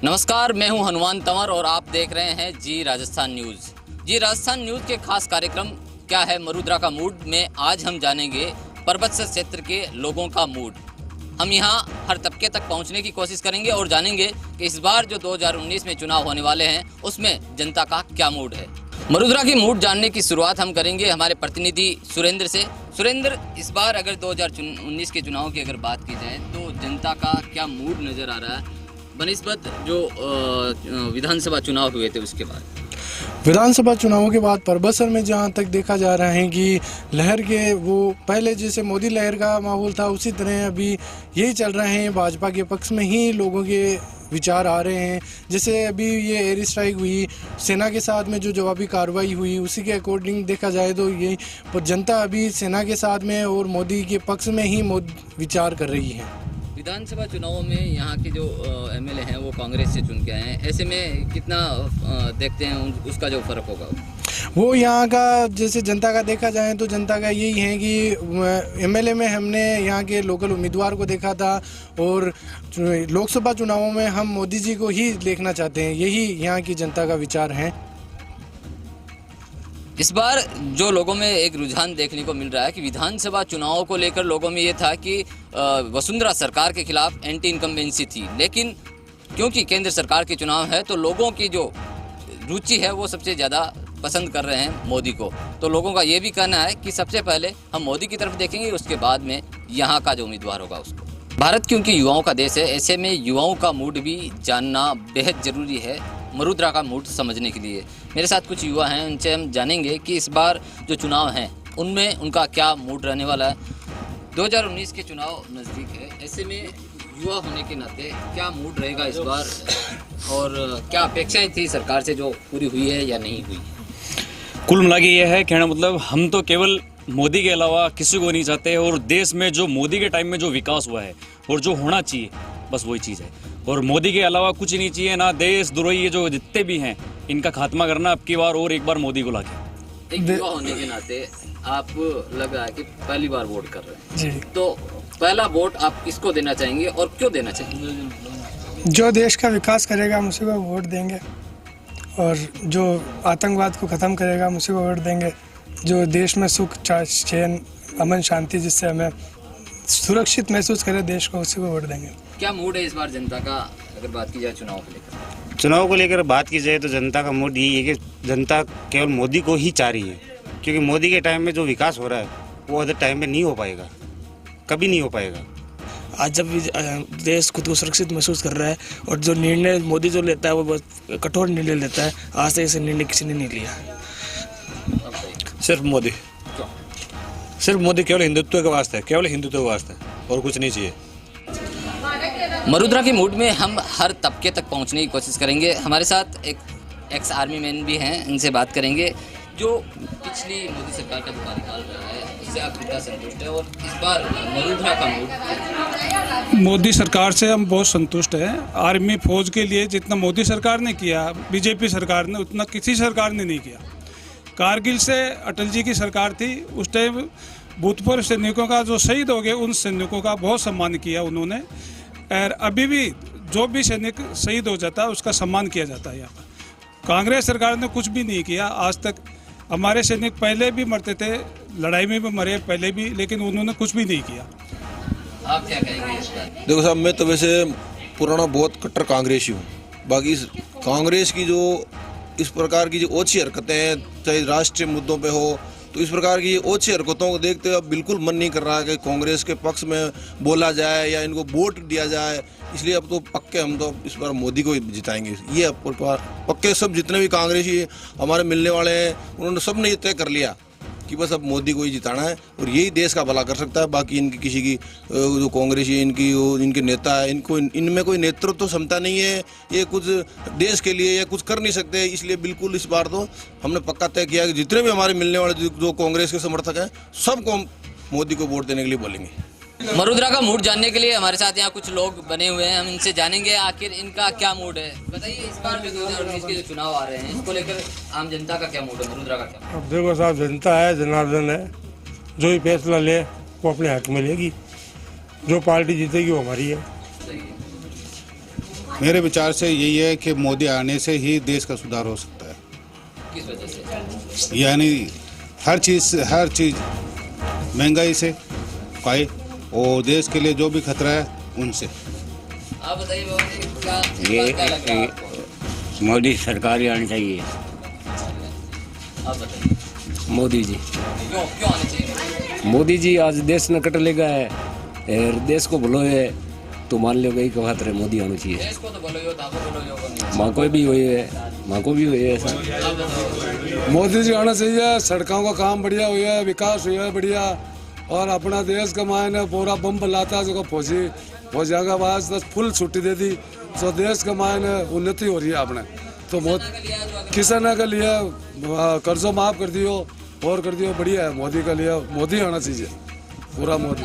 नमस्कार, मैं हूं हनुमान तंवर और आप देख रहे हैं जी राजस्थान न्यूज़। जी राजस्थान न्यूज़ के खास कार्यक्रम क्या है मरुद्रा का मूड में आज हम जानेंगे पर्वत क्षेत्र के लोगों का मूड। हम यहां हर तबके तक पहुंचने की कोशिश करेंगे और जानेंगे कि इस बार जो 2019 में चुनाव होने वाले हैं उसमें जनता का क्या मूड है। मरुद्रा की मूड जानने की शुरुआत हम करेंगे हमारे प्रतिनिधि सुरेंद्र से। सुरेंद्र, इस बार अगर 2019 के चुनाव की अगर बात की जाए तो जनता का क्या मूड नज़र आ रहा है बनिस्बत जो विधानसभा चुनाव हुए थे उसके बाद? विधानसभा चुनावों के बाद परबसर में जहां तक देखा जा रहा है कि लहर के वो पहले जैसे मोदी लहर का माहौल था उसी तरह अभी यही चल रहे हैं। भाजपा के पक्ष में ही लोगों के विचार आ रहे हैं। जैसे अभी ये एयर स्ट्राइक हुई, सेना के साथ में जो जवाबी कार्रवाई हुई उसी के अकॉर्डिंग देखा जाए तो ये पर जनता अभी सेना के साथ में और मोदी के पक्ष में ही विचार कर रही है। विधानसभा चुनावों में यहाँ के जो एमएलए हैं वो कांग्रेस से चुन के आए हैं, ऐसे में कितना देखते हैं उसका जो फर्क होगा? वो यहाँ का जैसे जनता का देखा जाए तो जनता का यही है कि एमएलए में हमने यहाँ के लोकल उम्मीदवार को देखा था और लोकसभा चुनावों में हम मोदी जी को ही देखना चाहते हैं। यही यहाँ की जनता का विचार है। इस बार जो लोगों में एक रुझान देखने को मिल रहा है कि विधानसभा चुनावों को लेकर लोगों में ये था कि वसुंधरा सरकार के खिलाफ एंटी इनकम्बेंसी थी, लेकिन क्योंकि केंद्र सरकार के चुनाव है तो लोगों की जो रुचि है वो सबसे ज़्यादा पसंद कर रहे हैं मोदी को। तो लोगों का ये भी कहना है कि सबसे पहले हम मोदी की तरफ देखेंगे, उसके बाद में यहाँ का जो उम्मीदवार होगा उसको। भारत क्योंकि युवाओं का देश है, ऐसे में युवाओं का मूड भी जानना बेहद ज़रूरी है मरुद्रा का मूड समझने के लिए। मेरे साथ कुछ युवा हैं, उनसे हम जानेंगे कि इस बार जो चुनाव हैं उनमें उनका क्या मूड रहने वाला है। 2019 के चुनाव नज़दीक है, ऐसे में युवा होने के नाते क्या मूड रहेगा इस बार और क्या अपेक्षाएं थी सरकार से जो पूरी हुई है या नहीं हुई? कुल मिला के यह है कहना मतलब हम तो केवल मोदी के अलावा किसी को नहीं चाहते और देश में जो मोदी के टाइम में जो विकास हुआ है और जो होना चाहिए बस वही चीज़ है और मोदी के अलावा कुछ नहीं चाहिए। ना देशद्रोही जो जितने भी हैं इनका खात्मा करना अब की बार और एक बार मोदी को लाके। एक युवा होने के नाते आप लग रहा है कि पहली बार वोट कर रहे हैं जी। तो पहला वोट आप किसको देना चाहेंगे और क्यों देना चाहेंगे? जो देश का विकास करेगा हम उसी को वोट देंगे और जो आतंकवाद को ख़त्म करेगा हम उसी को वोट देंगे। जो देश में सुख चैन अमन शांति जिससे हमें सुरक्षित महसूस करे देश को, उसी को वोट देंगे। क्या मूड है इस बार जनता का अगर बात की जाए चुनाव को लेकर? चुनाव को लेकर बात की जाए तो जनता का मूड यही है कि जनता केवल मोदी को ही चाह रही है, क्योंकि मोदी के टाइम में जो विकास हो रहा है वो अदर टाइम में नहीं हो पाएगा, कभी नहीं हो पाएगा। आज जब देश खुद को सुरक्षित महसूस कर रहा है और जो निर्णय मोदी जो लेता है वो बहुत कठोर निर्णय लेता है, आज तक ऐसे निर्णय किसी ने नहीं लिया। सिर्फ मोदी, सिर्फ मोदी, केवल हिंदुत्व के वास्ते, केवल हिंदुत्व के वास्ते और कुछ नहीं चाहिए। मरुद्रा के मूड में हम हर तबके तक पहुंचने की कोशिश करेंगे। हमारे साथ एक एक्स आर्मी मैन भी हैं, इनसे बात करेंगे जो पिछली मोदी सरकार का जो कार्यकाल रहा है उससे आप कितना संतुष्ट है और इस बार मरुद्रा का मूड? मोदी सरकार से हम बहुत संतुष्ट हैं। आर्मी फौज के लिए जितना मोदी सरकार ने किया, बीजेपी सरकार ने उतना किसी सरकार ने नहीं किया। कारगिल से अटल जी की सरकार थी, उस टाइम भूतपूर्व सैनिकों का जो शहीद हो गए उन सैनिकों का बहुत सम्मान किया उन्होंने और अभी भी जो भी सैनिक शहीद हो जाता है उसका सम्मान किया जाता है। यहाँ पर कांग्रेस सरकार ने कुछ भी नहीं किया आज तक। हमारे सैनिक पहले भी मरते थे, लड़ाई में भी मरे पहले भी, लेकिन उन्होंने कुछ भी नहीं किया। आप क्या कहेंगे इस बार? देखो साहब, मैं तो वैसे पुराना बहुत कट्टर कांग्रेसी हूँ। बाकी कांग्रेस की जो इस प्रकार की जो ओछी हरकतें हैं, चाहे राष्ट्रीय मुद्दों पे हो, तो इस प्रकार की ओछी हरकतों को देखते हुए अब बिल्कुल मन नहीं कर रहा है कि कांग्रेस के पक्ष में बोला जाए या इनको वोट दिया जाए। इसलिए अब तो पक्के हम तो इस बार मोदी को ही जिताएंगे। ये अब पक्के सब जितने भी कांग्रेसी हमारे मिलने वाले हैं उन्होंने सब ने ये तय कर लिया कि बस अब मोदी को ही जिताना है और यही देश का भला कर सकता है। बाकी इनकी किसी की जो कांग्रेसी इनके नेता है, इनमें कोई नेतृत्व क्षमता नहीं है, ये कुछ देश के लिए या कुछ कर नहीं सकते। इसलिए बिल्कुल इस बार तो हमने पक्का तय किया कि जितने भी हमारे मिलने वाले जो कांग्रेस के समर्थक हैं सबको हम मोदी को वोट देने के लिए बोलेंगे। मरुद्रा का मूड जानने के लिए हमारे साथ यहाँ कुछ लोग बने हुए हैं, हम इनसे जानेंगे आखिर इनका क्या मूड है। बताइए इस बार जो 2019 के जो चुनाव आ रहे हैं इसको लेकर आम जनता का क्या मूड है, मरुद्रा का क्या? अब देखो साहब, जनता है, जनार्दन है, जो भी फैसला ले वो अपने हक में लेगी। जो पार्टी जीतेगी वो हमारी है। मेरे विचार से यही है कि मोदी आने से ही देश का सुधार हो सकता है। किस वजह से? यानी हर चीज़ महंगाई से पाए और देश के लिए जो भी खतरा है उनसे। आप बताइए बाबा जी, क्या लगता है आपको? मोदी सरकार ही आनी चाहिए। आप बताइए मोदी जी क्यों आने चाहिए? मोदी जी आज देश न कट लेगा है और देश को भलो है तो मान लो गई बात रहे मोदी आना चाहिए। देश को तो बोलो यो, ताको बोलो यो को नहीं। माँ को भी हुई है, माँ को भी हुई है ऐसा। मोदी जी आना चाहिए। सड़कों का काम बढ़िया हुआ है, विकास हुआ है बढ़िया, और अपना देश का मायने पूरा बम लाता जो फौजिया का बाद फुल छुट्टी दे दी तो देश का मायने उन्नति हो रही है अपने। तो किसान के लिए कर्जों माफ कर दियो और कर दियो, बढ़िया है। मोदी के लिए मोदी आना चाहिए, पूरा मोदी।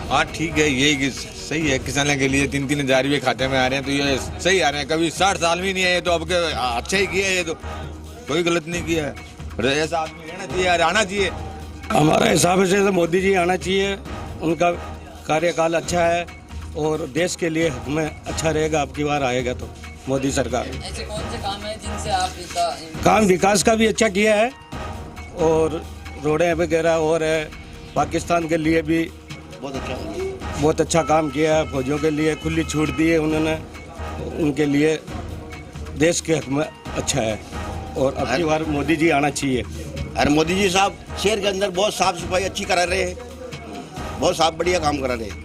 हाँ ठीक है, यही सही है। किसानों के लिए 3-3 हज़ार रुपये खाते में आ रहे हैं तो ये सही आ रहे हैं। कभी 60 साल भी नहीं है तो अब के अच्छा ही किया है, ये तो कोई गलत नहीं किया है। ऐसा आदमी रहना चाहिए और आना चाहिए। हमारे हिसाब से तो मोदी जी आना चाहिए। उनका कार्यकाल अच्छा है और देश के लिए हमें अच्छा रहेगा। अब की बार आएगा तो मोदी सरकार। ऐसे कौन से काम है जिनसे आप इसका काम विकास का भी अच्छा किया है और रोडें वगैरह और है। पाकिस्तान के लिए भी बहुत अच्छा काम किया है। फौजियों के लिए खुली छूट दी है उन्होंने, उनके लिए देश के हक में अच्छा है और अब की बार मोदी जी आना चाहिए। और मोदी जी साहब शहर के अंदर बहुत साफ सफाई अच्छी करा रहे हैं, बहुत साफ बढ़िया काम करा रहे हैं।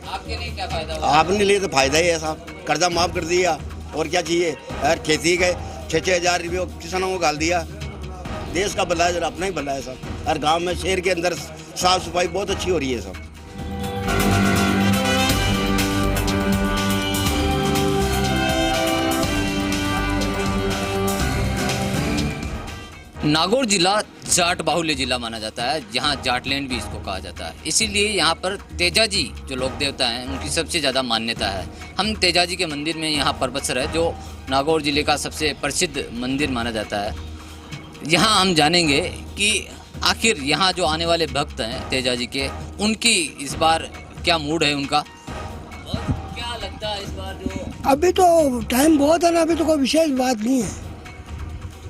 आपके लिए क्या फायदा हुआ? आपने लिए तो फायदा ही है साहब, कर्जा माफ कर दिया और क्या चाहिए। और खेती के 6-6 हज़ार रुपये किसानों को डाल दिया। देश का भला है, अपना ही भला है साहब। हर गांव में शहर के अंदर साफ सफाई बहुत अच्छी हो रही है साहब। नागौर जिला जाट बाहुल्य जिला माना जाता है, जहां जाटलैंड भी इसको कहा जाता है। इसीलिए यहाँ पर तेजाजी जो लोक देवता हैं उनकी सबसे ज़्यादा मान्यता है। हम तेजाजी के मंदिर में यहाँ परबतसर है, जो नागौर जिले का सबसे प्रसिद्ध मंदिर माना जाता है। यहाँ हम जानेंगे कि आखिर यहाँ जो आने वाले भक्त हैं तेजाजी के, उनकी इस बार क्या मूड है उनका, और क्या लगता है इस बार जो अभी तो टाइम बहुत है ना, अभी तो कोई विशेष बात नहीं है।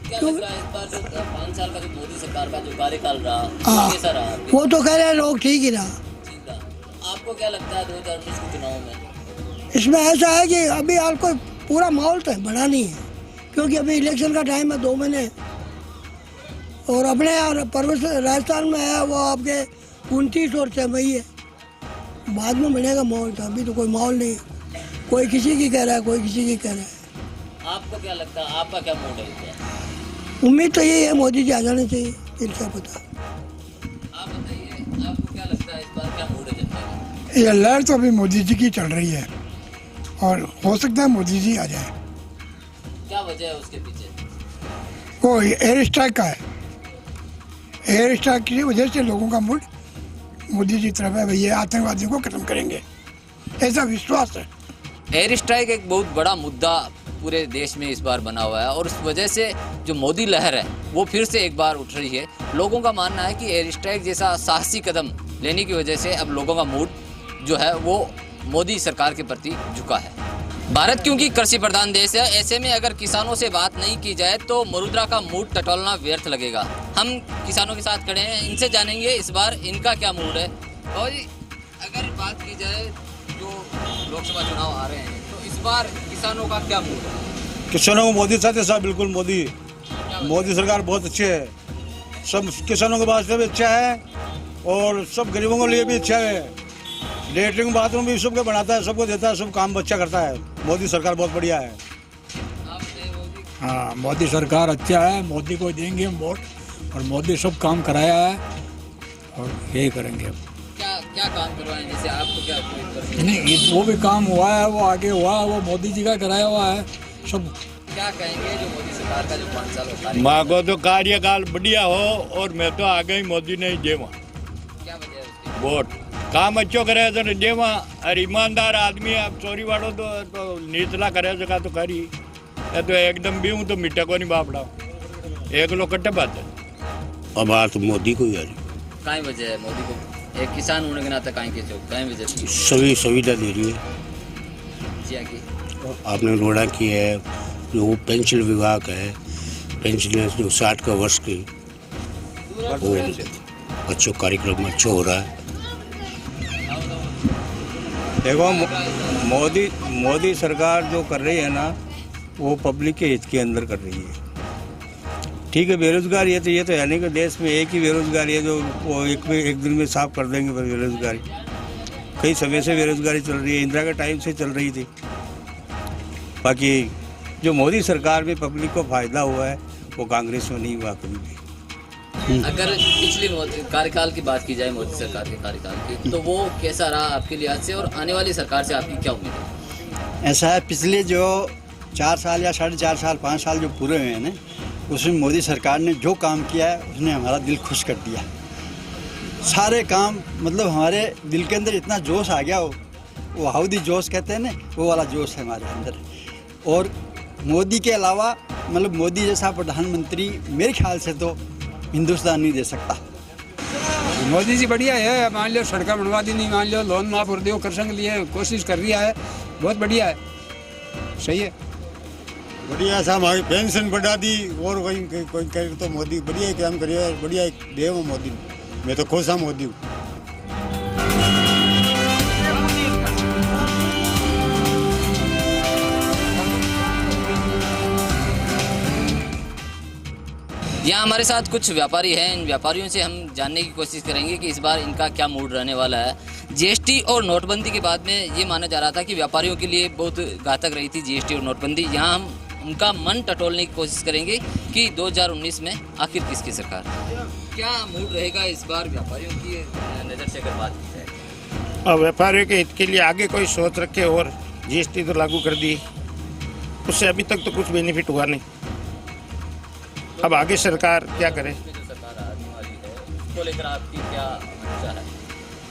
क्या लगता है इस बार जो 5 साल का जो मोदी सरकार का जो कार्यकाल रहा कैसा रहा? वो तो कह रहे हैं लोग ठीक ही रहा। ठीक रहा। आपको क्या लगता है 2019 के चुनाव में? इसमें ऐसा है कि अभी हाल कोई पूरा माहौल तो बड़ा नहीं है, क्योंकि अभी इलेक्शन का टाइम है 2 महीने, और अपने राजस्थान में है वो आपके 29 और 6 मई है। बाद में बनेगा माहौल, तो अभी तो कोई माहौल नहीं है। कोई किसी की कह रहा है, कोई किसी की कह रहा है। आपको क्या लगता है, आपका क्या मूड है? उम्मीद तो यही है मोदी जी आ जाने चाहिए, फिर क्या पता। आप बताइए, आपको क्या लगता है इस बार क्या मूड है जनता का? ये लहर तो अभी मोदी जी की चल रही है और हो सकता है मोदी जी आ जाए। क्या वजह है उसके पीछे? वो एयर स्ट्राइक का है। एयर स्ट्राइक की वजह से लोगों का मूड मोदी जी तरफ है, भैया आतंकवादियों को खत्म करेंगे, ऐसा विश्वास है। एयर स्ट्राइक एक बहुत बड़ा मुद्दा पूरे देश में इस बार बना हुआ है, और उस वजह से जो मोदी लहर है वो फिर से एक बार उठ रही है। लोगों का मानना है कि एयर स्ट्राइक जैसा साहसी कदम लेने की वजह से अब लोगों का मूड जो है वो मोदी सरकार के प्रति झुका है। भारत क्योंकि कृषि प्रधान देश है, ऐसे में अगर किसानों से बात नहीं की जाए तो मरुद्रा का मूड टटोलना व्यर्थ लगेगा। हम किसानों के साथ खड़े हैं, इनसे जानेंगे इस बार इनका क्या मूड है। और अगर बात की जाए जो लोकसभा चुनाव आ रहे हैं तो इस बार किसानों का क्या मूड है? किसानों को मोदी साथ है साहब, बिल्कुल मोदी सरकार बहुत अच्छी है। सब किसानों के वास्ते भी अच्छा है और सब गरीबों के लिए भी अच्छा है। लेटरिन बाथरूम भी सबको बनाता है, सबको देता है, सब काम अच्छा करता है। मोदी सरकार बहुत बढ़िया है। हाँ, मोदी सरकार अच्छा है, मोदी को देंगे हम वोट, और मोदी सब काम कराया है और यही करेंगे। क्या काम करवाएं? जैसे आपको क्या नहीं, वो भी काम हुआ है, वो आगे हुआ है, वो मोदी जी का कराया हुआ है सब। क्या कहेंगे जो मोदी सरकार का जो 5 साल का माँ को तो कार्यकाल बढ़िया हो, और मैं तो आ गई मोदी ने जेवा क्या वजह है उसकी? वोट काम अच्छो करे तो जेवा, और ईमानदार आदमी अब चोरी वालों तो नीचला करे जगह तो करी, तो एकदम भी हूँ तो मिट्टा को नहीं बापड़ा एक लोग कट्टे बात है। अब बात मोदी को ही आ रही। काई वजह है मोदी को? एक किसान होने के नाते काई वजह सभी सुविधा दे रही है। क्या की आपने रोड़ा की है, जो पेंशन विभाग है, पेंशन जो 60 का वर्ष की, वो बच्चों कार्यक्रम अच्छा हो रहा है। देखो मोदी सरकार जो कर रही है ना, वो पब्लिक के हित के अंदर कर रही है। ठीक है, बेरोजगारी है तो ये तो है नहीं कि देश में एक ही बेरोजगारी है जो वो एक दिन में साफ कर देंगे बेरोजगारी। कई समय से बेरोजगारी चल रही है, इंदिरा के टाइम से चल रही थी। बाकी जो मोदी सरकार में पब्लिक को फायदा हुआ है वो कांग्रेस में नहीं हुआ कभी भी। अगर पिछले कार्यकाल की बात की जाए मोदी सरकार के कार्यकाल की, तो वो कैसा रहा आपके लिहाज से, और आने वाली सरकार से आपकी क्या उम्मीद है? ऐसा है, पिछले जो 4 साल या 4.5 साल 5 साल जो पूरे हुए हैं ना, उसमें मोदी सरकार ने जो काम किया है उसने हमारा दिल खुश कर दिया। सारे काम मतलब हमारे दिल के अंदर इतना जोश आ गया, वो हाउदी जोश कहते हैं ना, वो वाला जोश है हमारे अंदर। और मोदी के अलावा मतलब मोदी जैसा प्रधानमंत्री मेरे ख्याल से तो हिंदुस्तान नहीं दे सकता। मोदी जी बढ़िया है, मान लो सड़कें बनवा दी, नहीं मान लो लोन माफ कर दियो, कर्ज के लिए कोशिश कर रही है, बहुत बढ़िया है, सही है, बढ़िया साहब। हमारी पेंशन बढ़ा दी और कोई कहे तो मोदी बढ़िया काम करिए, बढ़िया देव मोदी, मैं तो खुश हूँ मोदी। यहाँ हमारे साथ कुछ व्यापारी हैं, इन व्यापारियों से हम जानने की कोशिश करेंगे कि इस बार इनका क्या मूड रहने वाला है। जीएसटी और नोटबंदी के बाद में ये माना जा रहा था कि व्यापारियों के लिए बहुत घातक रही थी जीएसटी और नोटबंदी। यहाँ हम उनका मन टटोलने की कोशिश करेंगे कि 2019 में आखिर किसकी सरकार, क्या मूड रहेगा इस बार व्यापारियों की नज़र से अगर बात की जाए। अब व्यापारियों के हित के लिए आगे कोई सोच रखे, और जीएसटी तो लागू कर दी, उससे अभी तक तो कुछ बेनिफिट हुआ नहीं। अब आगे सरकार क्या करे, उसको लेकर आपकी क्या मंशा है?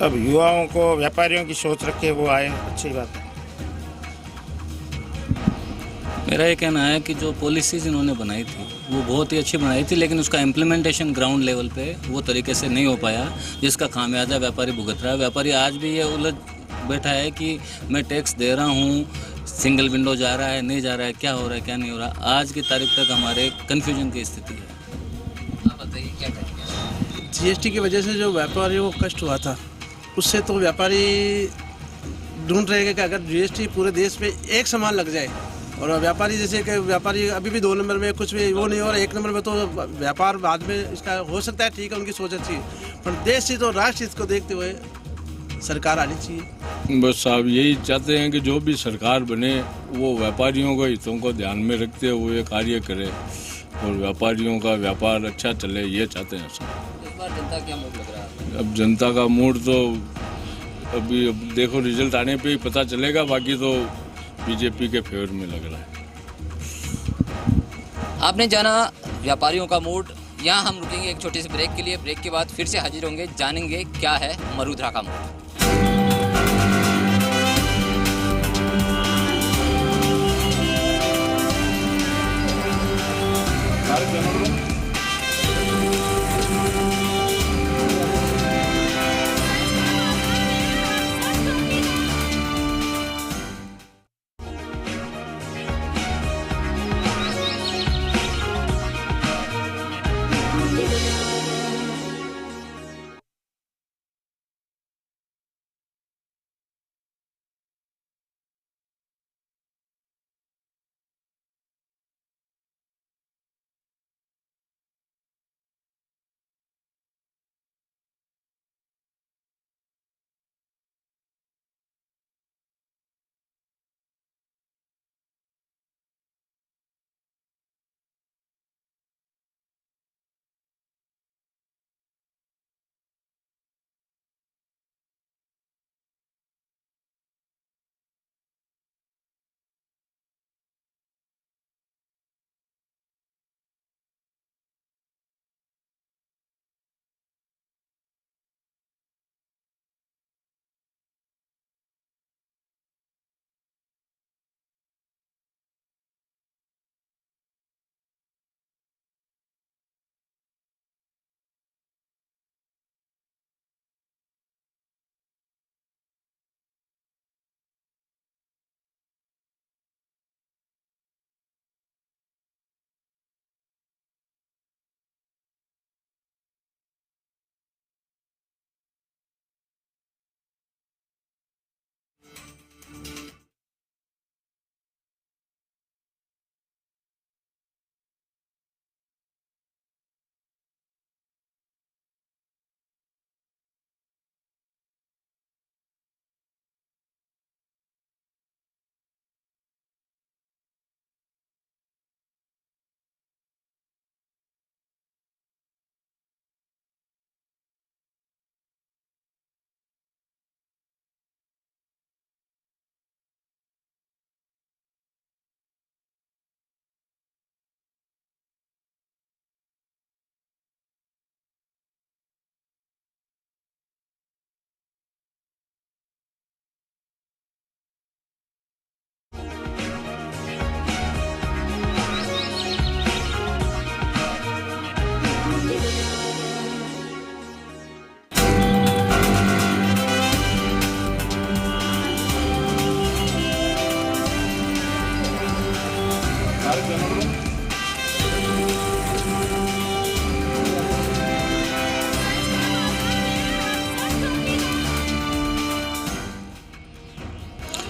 अब युवाओं को व्यापारियों की सोच रखे वो आए, अच्छी बात है। मेरा ये कहना है कि जो पॉलिसीज इन्होंने बनाई थी वो बहुत ही अच्छी बनाई थी, लेकिन उसका इम्प्लीमेंटेशन ग्राउंड लेवल पे वो तरीके से नहीं हो पाया, जिसका खामियाजा व्यापारी भुगत रहा है। व्यापारी आज भी ये उलझ बैठा है कि मैं टैक्स दे रहा हूँ, सिंगल विंडो जा रहा है, नहीं जा रहा है, क्या हो रहा है, क्या नहीं हो रहा। आज की तारीख तक हमारे कन्फ्यूजन की स्थिति है। आप बताइए क्या करेंगे? जीएसटी की वजह से जो व्यापारियों को कष्ट हुआ था, उससे तो व्यापारी ढूंढ रहे हैं कि अगर जीएसटी पूरे देश में एक समान लग जाए, और व्यापारी जैसे कि व्यापारी अभी भी 2 नंबर में कुछ भी वो नहीं हो रहा, 1 नंबर में तो व्यापार बाद में इसका हो सकता है, ठीक है, उनकी सोच अच्छी है, पर देश हित और राष्ट्र हित को देखते हुए सरकार आनी चाहिए। बस साहब यही चाहते हैं कि जो भी सरकार बने वो व्यापारियों के हितों को ध्यान में रखते हुए कार्य करे और व्यापारियों का व्यापार अच्छा चले, ये चाहते हैं सब। इस बार जनता क्या मूड लग रहा है? अब जनता का मूड तो अभी अब देखो रिजल्ट आने पे ही पता चलेगा, बाकी तो बीजेपी के फेवर में लग रहा है। आपने जाना व्यापारियों का मूड। यहाँ हम रुकेंगे एक छोटे से ब्रेक के लिए। ब्रेक के बाद फिर से हाजिर होंगे, जानेंगे क्या है मरुधरा का मूड।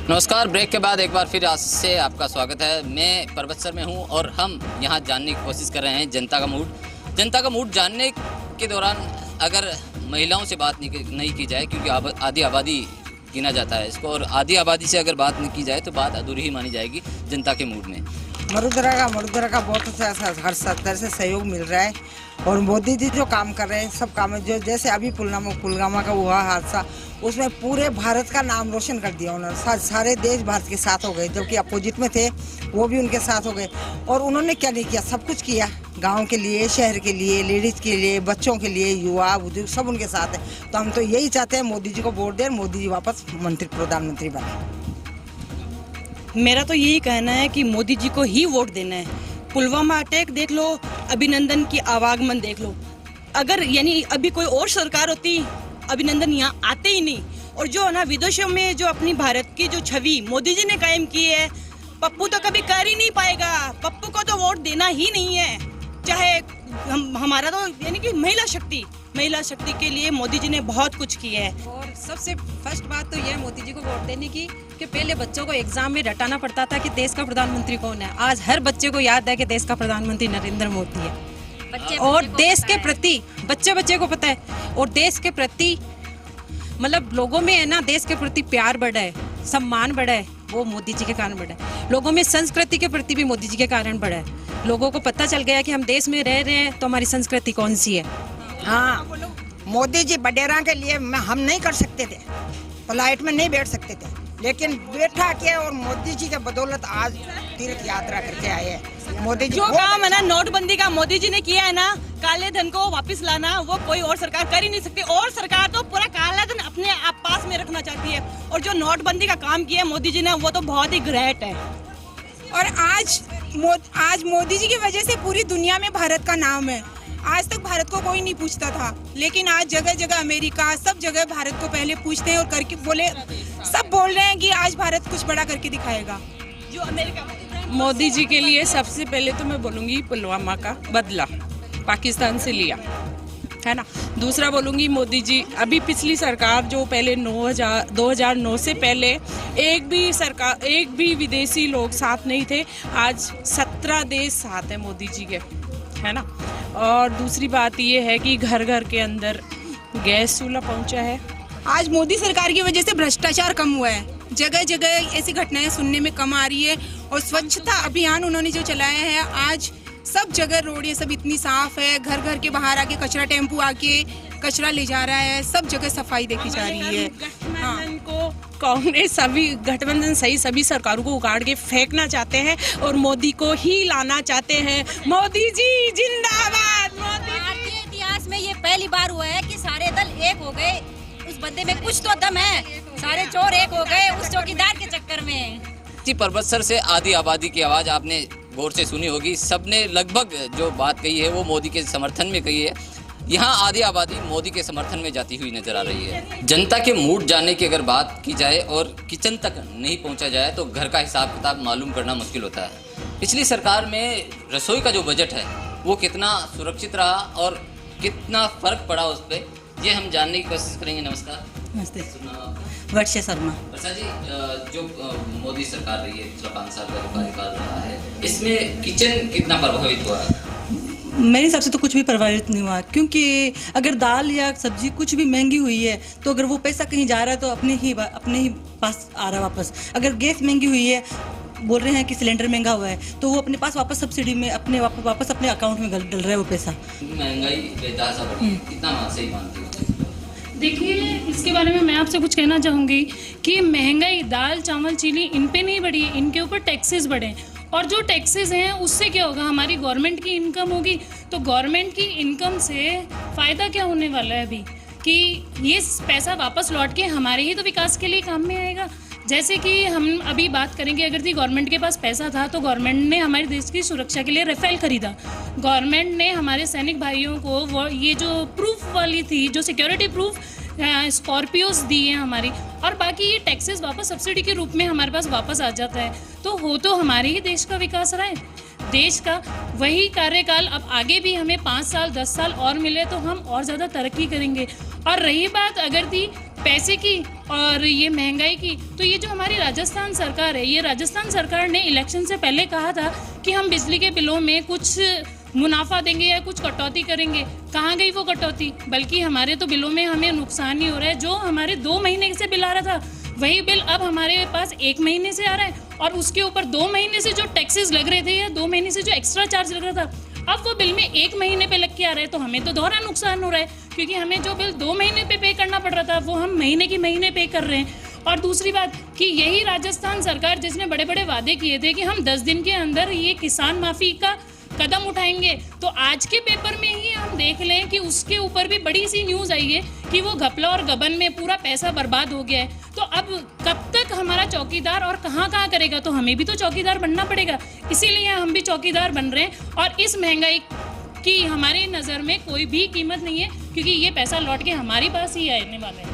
नमस्कार, ब्रेक के बाद एक बार फिर आज से आपका स्वागत है। मैं पर्वत सर में हूं और हम यहां जानने की कोशिश कर रहे हैं जनता का मूड। जनता का मूड जानने के दौरान अगर महिलाओं से बात नहीं की जाए, क्योंकि आधी आबादी गिना जाता है इसको, और आधी आबादी से अगर बात नहीं की जाए तो बात अधूरी ही मानी जाएगी जनता के मूड में। मरुदरा का बहुत अच्छा हर तरह से सहयोग मिल रहा है और मोदी जी जो काम कर रहे हैं सब काम जो जैसे अभी पुलवामा का हुआ हादसा, उसमें पूरे भारत का नाम रोशन कर दिया उन्होंने। सारे देश भारत के साथ हो गए, जबकि अपोजिट में थे वो भी उनके साथ हो गए। और उन्होंने क्या नहीं किया, सब कुछ किया, गांव के लिए, शहर के लिए, लेडीज के लिए, बच्चों के लिए, युवा बुजुर्ग सब उनके साथ है। तो हम तो यही चाहते हैं मोदी जी को वोट दें, मोदी जी वापस प्रधानमंत्री बने। मेरा तो यही कहना है कि मोदी जी को ही वोट देना है। पुलवामा अटैक देख लो, अभिनंदन की आवागमन देख लो। अगर यानी अभी कोई और सरकार होती, अभिनंदन यहाँ आते ही नहीं। और जो ना विदेशों में जो अपनी भारत की जो छवि मोदी जी ने कायम की है, पप्पू तो कभी कर ही नहीं पाएगा। पप्पू को तो वोट देना ही नहीं है। चाहे हमारा तो यानी कि महिला शक्ति के लिए मोदी जी ने बहुत कुछ किया है। और सबसे फर्स्ट बात तो यह है मोदी जी को वोट देने की कि पहले बच्चों को एग्जाम में रटाना पड़ता था कि देश का प्रधानमंत्री कौन है। आज हर बच्चे को याद है कि देश का प्रधानमंत्री नरेंद्र मोदी है। और देश के प्रति बच्चे को पता है, और देश के प्रति मतलब लोगों में है ना, देश के प्रति प्यार बढ़ा है, सम्मान बढ़ा है, वो मोदी जी के कारण बढ़ा है। लोगों में संस्कृति के प्रति भी मोदी जी के कारण बढ़ा है। लोगों को पता चल गया कि हम देश में रह रहे हैं तो हमारी संस्कृति कौन सी है। हाँ, मोदी जी बडेरा के लिए हम नहीं कर सकते थे, फ्लाइट में नहीं बैठ सकते थे, लेकिन बैठा के और मोदी जी के बदौलत आज तीर्थ यात्रा करके आए हैं। मोदी जी जो काम है ना नोटबंदी का मोदी जी ने किया है ना, काले धन को वापस लाना, वो कोई और सरकार कर ही नहीं सकती। और सरकार तो पूरा काला धन अपने आप पास में रखना चाहती है। और जो नोटबंदी का काम किया है मोदी जी ने, वो तो बहुत ही ग्रेट है। और आज मोदी जी की वजह से पूरी दुनिया में भारत का नाम है। आज तक भारत को कोई नहीं पूछता था, लेकिन आज जगह जगह अमेरिका सब जगह भारत को पहले पूछते हैं और करके सब बोल रहे हैं कि आज भारत कुछ बड़ा करके दिखाएगा। जो अमेरिका मोदी जी के लिए सबसे पहले तो मैं बोलूँगी पुलवामा का बदला पाकिस्तान से लिया है ना। दूसरा बोलूँगी मोदी जी अभी पिछली सरकार जो पहले 2009 से पहले एक भी विदेशी लोग साथ नहीं थे, आज 17 देश साथ है मोदी जी के, है ना। और दूसरी बात ये है कि घर घर के अंदर गैस चूल्हा पहुंचा है। आज मोदी सरकार की वजह से भ्रष्टाचार कम हुआ है, जगह जगह ऐसी घटनाएं सुनने में कम आ रही है। और स्वच्छता अभियान उन्होंने जो चलाया है, आज सब जगह रोड ये सब इतनी साफ है। घर घर के बाहर आके कचरा टेम्पू आके कचरा ले जा रहा है, सब जगह सफाई देखी जा रही है। गठबंधन को कांग्रेस सभी सरकारों को उखाड़ के फेंकना चाहते हैं और मोदी को ही लाना चाहते हैं। मोदी जी जिंदाबाद। भारतीय इतिहास में ये पहली बार हुआ है कि सारे दल एक हो गए। उस बंदे में कुछ तो दम है, सारे चोर एक हो गए उस चौकीदार के चक्कर में। जी, पर्वत सर से आधी आबादी की आवाज़ आपने गौर से सुनी होगी। सबने लगभग जो बात कही है वो मोदी के समर्थन में कही है। यहाँ आधी आबादी मोदी के समर्थन में जाती हुई नजर आ रही है। जनता के मूड जानने की अगर बात की जाए और किचन तक नहीं पहुँचा जाए तो घर का हिसाब किताब मालूम करना मुश्किल होता है। पिछली सरकार में रसोई का जो बजट है वो कितना सुरक्षित रहा और कितना फर्क पड़ा उस पर, ये हम जानने की कोशिश करेंगे। नमस्कार। नमस्ते। वर्षा शर्मा। वर्षा जी, जो मोदी सरकार रही है, पिछला 5 साल का जो कार्यकाल रहा है, इसमें किचन कितना प्रभावित हुआ है? मेरे हिसाब से तो कुछ भी प्रभावित नहीं हुआ, क्योंकि अगर दाल या सब्जी कुछ भी महंगी हुई है तो अगर वो पैसा कहीं जा रहा है तो अपने ही पास आ रहा है वापस। अगर गैस महंगी हुई है, बोल रहे हैं कि सिलेंडर महंगा हुआ है, तो वो अपने पास वापस सब्सिडी में वापस अपने अकाउंट में डल रहा है वो पैसा। महंगाई बेदासा बढ़ी, कितना सही मानती हो? देखिए, इसके बारे में मैं आपसे कुछ कहना चाहूँगी कि महंगाई दाल चावल चीनी इन पे नहीं बढ़ी, इनके ऊपर टैक्सेस बढ़े। और जो टैक्सेस हैं उससे क्या होगा, हमारी गवर्नमेंट की इनकम होगी, तो गवर्नमेंट की इनकम से फ़ायदा क्या होने वाला है अभी कि ये पैसा वापस लौट के हमारे ही तो विकास के लिए काम में आएगा। जैसे कि हम अभी बात करेंगे, अगर गवर्नमेंट के पास पैसा था तो गवर्नमेंट ने हमारे देश की सुरक्षा के लिए राफेल खरीदा। गवर्नमेंट ने हमारे सैनिक भाइयों को वो ये जो प्रूफ वाली थी, जो सिक्योरिटी प्रूफ स्कॉर्पियोज दी है हमारी, और बाकी ये टैक्सेस वापस सब्सिडी के रूप में हमारे पास वापस आ जाता है। तो हो तो हमारे ही देश का विकास रहा है, देश का वही कार्यकाल अब आगे भी हमें 5 साल 10 साल और मिले तो हम और ज़्यादा तरक्की करेंगे। और रही बात अगर थी पैसे की और ये महंगाई की, तो ये जो हमारी राजस्थान सरकार है, ये राजस्थान सरकार ने इलेक्शन से पहले कहा था कि हम बिजली के बिलों में कुछ मुनाफा देंगे या कुछ कटौती करेंगे। कहाँ गई वो कटौती? बल्कि हमारे तो बिलों में हमें नुकसान ही हो रहा है। जो हमारे 2 महीने से बिल आ रहा था, वही बिल अब हमारे पास 1 महीने से आ रहा है, और उसके ऊपर 2 महीने से जो टैक्सेस लग रहे थे या 2 महीने से जो एक्स्ट्रा चार्ज लग रहा था, अब वो बिल में 1 महीने पे लग के आ रहा है। तो हमें तो दोहरा नुकसान हो रहा है, क्योंकि हमें जो बिल 2 महीने पे करना पड़ रहा था, वो हम महीने की महीने पे कर रहे हैं। और दूसरी बात कि यही राजस्थान सरकार जिसने बड़े बड़े वादे किए थे कि हम 10 दिन के अंदर ये किसान माफी का कदम उठाएंगे, तो आज के पेपर में ही हम देख लें कि उसके ऊपर भी बड़ी सी न्यूज़ आई है कि वो घपला और गबन में पूरा पैसा बर्बाद हो गया है। तो अब कब तक हमारा चौकीदार और कहाँ करेगा? तो हमें भी तो चौकीदार बनना पड़ेगा, इसीलिए हम भी चौकीदार बन रहे हैं। और इस महंगाई की हमारी नज़र में कोई भी कीमत नहीं है, क्योंकि ये पैसा लौट के हमारे पास ही आने वाला है।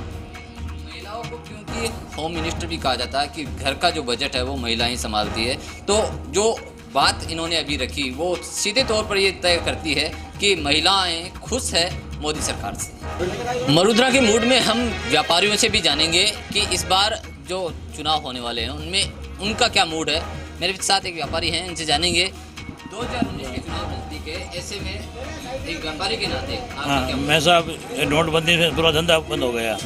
महिलाओं को क्योंकि होम मिनिस्टर भी कहा जाता है कि घर का जो बजट है वो महिलाएं संभालती है, तो जो बात इन्होंने अभी रखी वो सीधे तौर पर ये तय करती है कि महिलाएं खुश है मोदी सरकार से। मरुद्रा के मूड में हम व्यापारियों से भी जानेंगे कि इस बार जो चुनाव होने वाले हैं उनमें उनका क्या मूड है। मेरे साथ एक व्यापारी हैं, इनसे जानेंगे 2019 के चुनाव नजदीक है, ऐसे में एक व्यापारी के नाते मैं साहब नोटबंदी से पूरा धंधा बंद हो गया,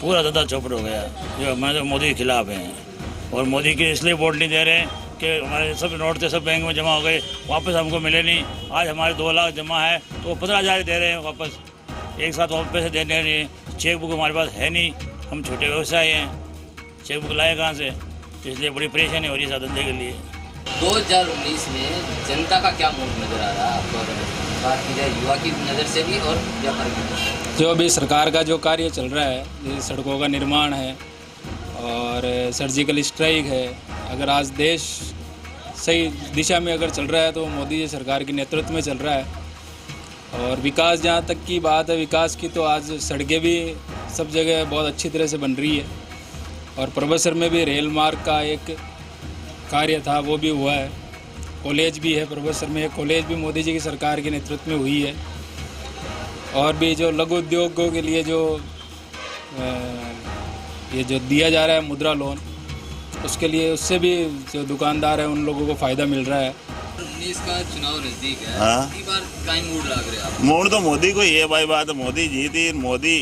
पूरा धंधा चौपट हो गया। जो मैं तो मोदी के खिलाफ हैं और मोदी के इसलिए वोट नहीं दे रहे हैं कि हमारे सब नोट थे सब बैंक में जमा हो गए, वापस हमको मिले नहीं। आज हमारे 2 लाख जमा है तो वो 15,000 दे रहे हैं वापस, एक साथ वापस पैसे देने नहीं। चेक बुक हमारे पास है नहीं, हम छोटे व्यवसायी हैं, चेक बुक लाए कहाँ से? इसलिए बड़ी परेशानी हो रही है धंधे के लिए। 2019 में जनता का क्या मूड नजर आ रहा है आपको, अगर बात की जाए युवा की नज़र से भी और व्यापारी की नज़र से? जो अभी सरकार का जो कार्य चल रहा है, जैसे सड़कों का निर्माण है और सर्जिकल स्ट्राइक है, अगर आज देश सही दिशा में अगर चल रहा है तो मोदी जी सरकार के नेतृत्व में चल रहा है। और विकास, जहाँ तक की बात है विकास की, तो आज सड़कें भी सब जगह बहुत अच्छी तरह से बन रही है। और परबतसर में भी रेल मार्ग का एक कार्य था वो भी हुआ है। कॉलेज भी है परबतसर में, एक कॉलेज भी मोदी जी की सरकार के नेतृत्व में हुई है। और भी जो लघु उद्योगों के लिए जो ये जो दिया जा रहा है मुद्रा लोन, उसके लिए उससे भी जो दुकानदार है उन लोगों को फ़ायदा मिल रहा है। 19 का चुनाव नज़दीक है, हाँ। इस बार क्या मूड लग रहा है? मूड तो मोदी को ये भाई बात है, मोदी जीती, मोदी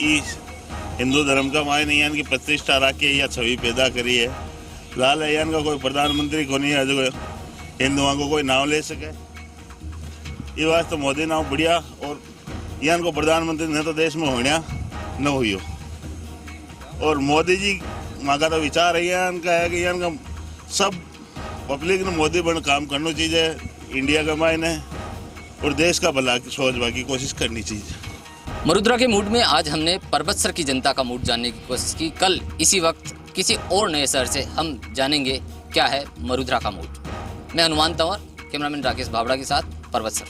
इस हिंदू धर्म का मायने यान की प्रतिष्ठा रखी या छवि पैदा करी है। लाल यान का कोई प्रधानमंत्री को नहीं है जो हिंदुओं को कोई नाम ले सके। ये बात तो मोदी नाम बढ़िया, और यान को प्रधानमंत्री ने तो देश में होना न हुई हो। और मोदी जी माँ का तो विचार है कि यान का सब पब्लिक ने मोदी बन काम करना चाहिए इंडिया का मायने, और देश का भला सोचने की कोशिश करनी चाहिए। मरुद्रा के मूड में आज हमने परबतसर की जनता का मूड जानने की कोशिश की। कल इसी वक्त किसी और नए शहर से हम जानेंगे क्या है मरुद्रा का मूड। मैं हनुमान तंवर, कैमरामैन राकेश भावड़ा के साथ, परबतसर।